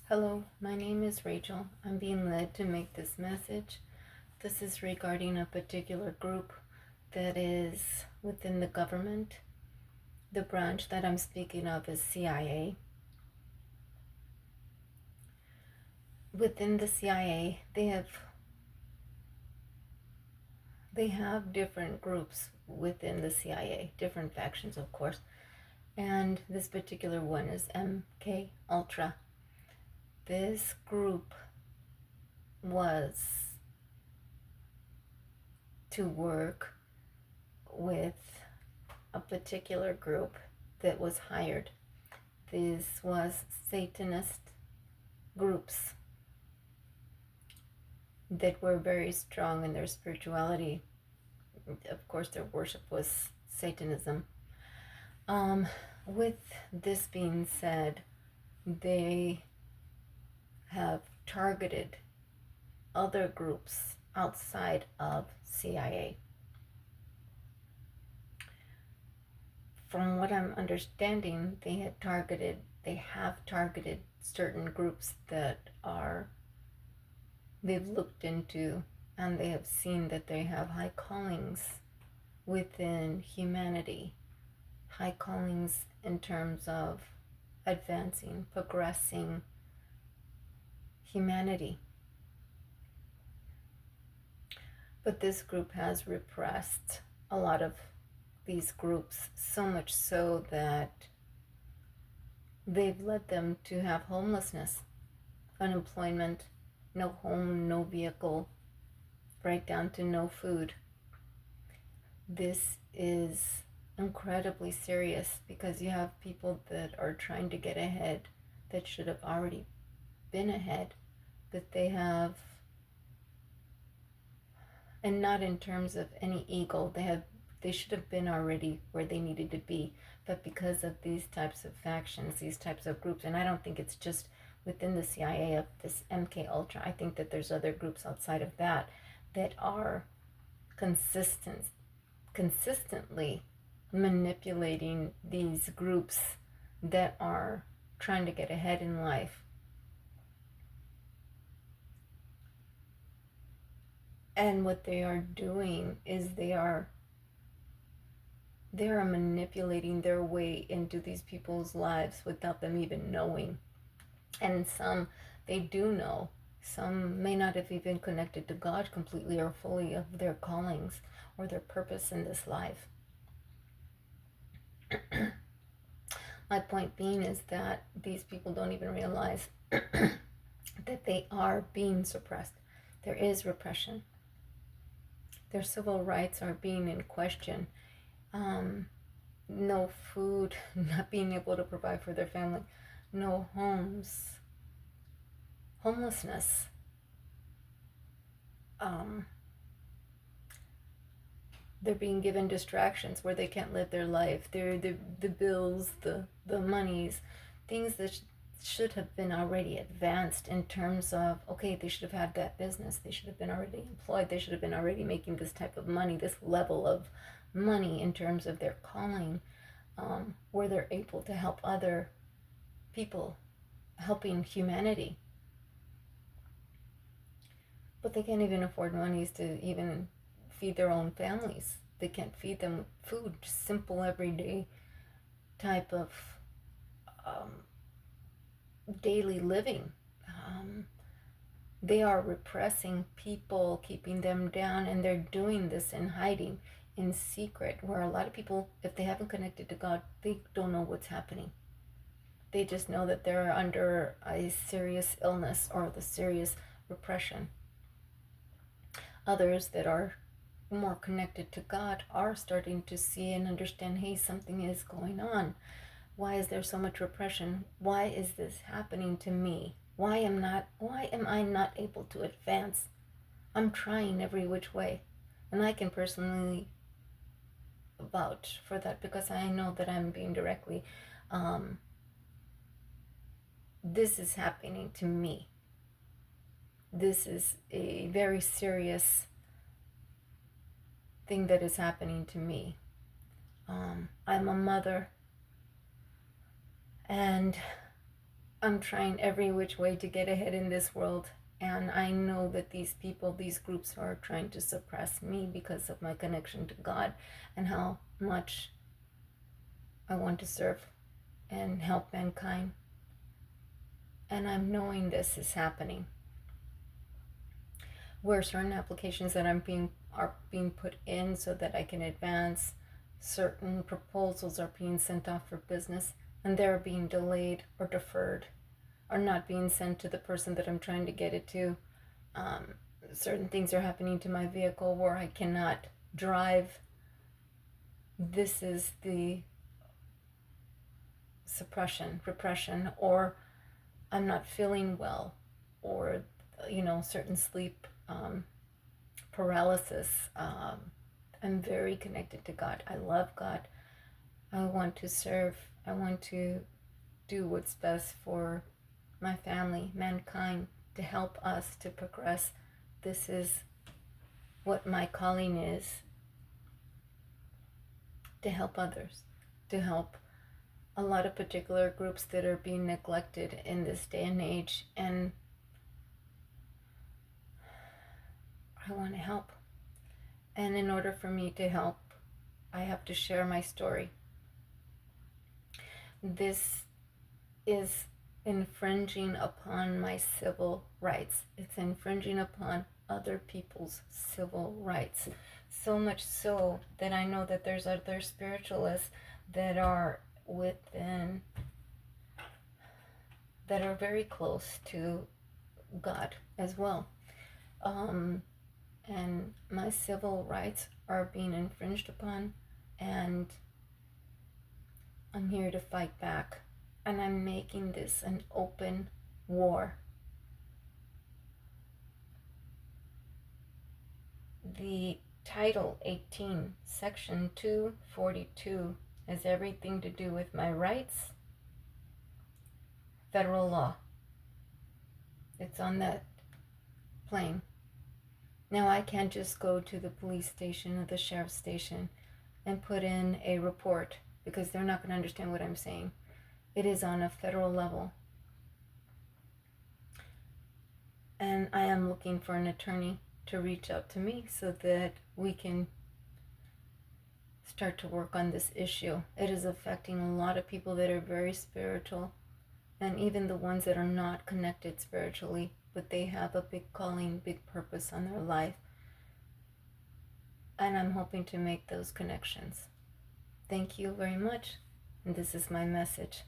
Hello, my name is Rachel. I'm being led to make this message. This is regarding a particular group that is within the government. The branch that I'm speaking of is CIA. Within the CIA, they have different groups within the CIA, different factions, of course. And this particular one is MK Ultra. This group was to work with a particular group that was hired. This was Satanist groups that were very strong in their spirituality. Of course, their worship was Satanism. With this being said, they have targeted other groups outside of CIA. From what I'm understanding, they have targeted certain groups that they've looked into, and they have seen that they have high callings within humanity, high callings in terms of advancing, progressing humanity. But this group has repressed a lot of these groups, so much so that they've led them to have homelessness, unemployment, no home, no vehicle, right down to no food. This is incredibly serious because you have people that are trying to get ahead that should have already been ahead, that they have, and not in terms of any ego, they should have been already where they needed to be, but because of these types of factions, these types of groups, and I don't think it's just within the CIA of this MK Ultra. I think that there's other groups outside of that are consistently manipulating these groups that are trying to get ahead in life. And what they are doing is they are manipulating their way into these people's lives without them even knowing. And some they do know. Some may not have even connected to God completely or fully of their callings or their purpose in this life. My point being is that these people don't even realize that they are being suppressed. There is repression. Their civil rights are being in question. No food, not being able to provide for their family, no homes, homelessness. They're being given distractions where they can't live their life. The bills, the monies, things that should have been already advanced in terms of, okay, they should have had that business. They should have been already employed. They should have been already making this type of money, this level of money in terms of their calling, where they're able to help other people, helping humanity. But they can't even afford monies to even feed their own families. They can't feed them food, simple everyday type of daily living. They are repressing people, keeping them down, and they're doing this in hiding, in secret, where a lot of people, if they haven't connected to God, they don't know what's happening. They just know that they're under a serious illness or the serious repression. Others that are more connected to God are starting to see and understand, hey, something is going on. Why is there so much repression? Why is this happening to me? Why am I not able to advance? I'm trying every which way. And I can personally vouch for that because I know that I'm being directly, this is happening to me. This is a very serious thing that is happening to me. I'm a mother, and I'm trying every which way to get ahead in this world. And I know that these people, these groups are trying to suppress me because of my connection to God and how much I want to serve and help mankind. And I'm knowing this is happening. Where certain applications that are being put in so that I can advance, certain proposals are being sent off for business, and they're being delayed or deferred, or not being sent to the person that I'm trying to get it to. Certain things are happening to my vehicle where I cannot drive. This is the repression, or I'm not feeling well, or certain sleep paralysis. I'm very connected to God. I love God. I want to serve. I want to do what's best for my family, mankind, to help us to progress. This is what my calling is, to help others, to help a lot of particular groups that are being neglected in this day and age. And I want to help. And in order for me to help, I have to share my story. This is infringing upon my civil rights. It's infringing upon other people's civil rights. So much so that I know that there's other spiritualists that are within, that are very close to God as well. And my civil rights are being infringed upon, and I'm here to fight back. And I'm making this an open war. The Title 18, Section 242 has everything to do with my rights, federal law. It's on that plane. Now I can't just go to the police station or the sheriff's station and put in a report, because they're not going to understand what I'm saying. It is on a federal level. And I am looking for an attorney to reach out to me so that we can start to work on this issue. It is affecting a lot of people that are very spiritual, and even the ones that are not connected spiritually, but they have a big calling, big purpose on their life. And I'm hoping to make those connections. Thank you very much. And this is my message.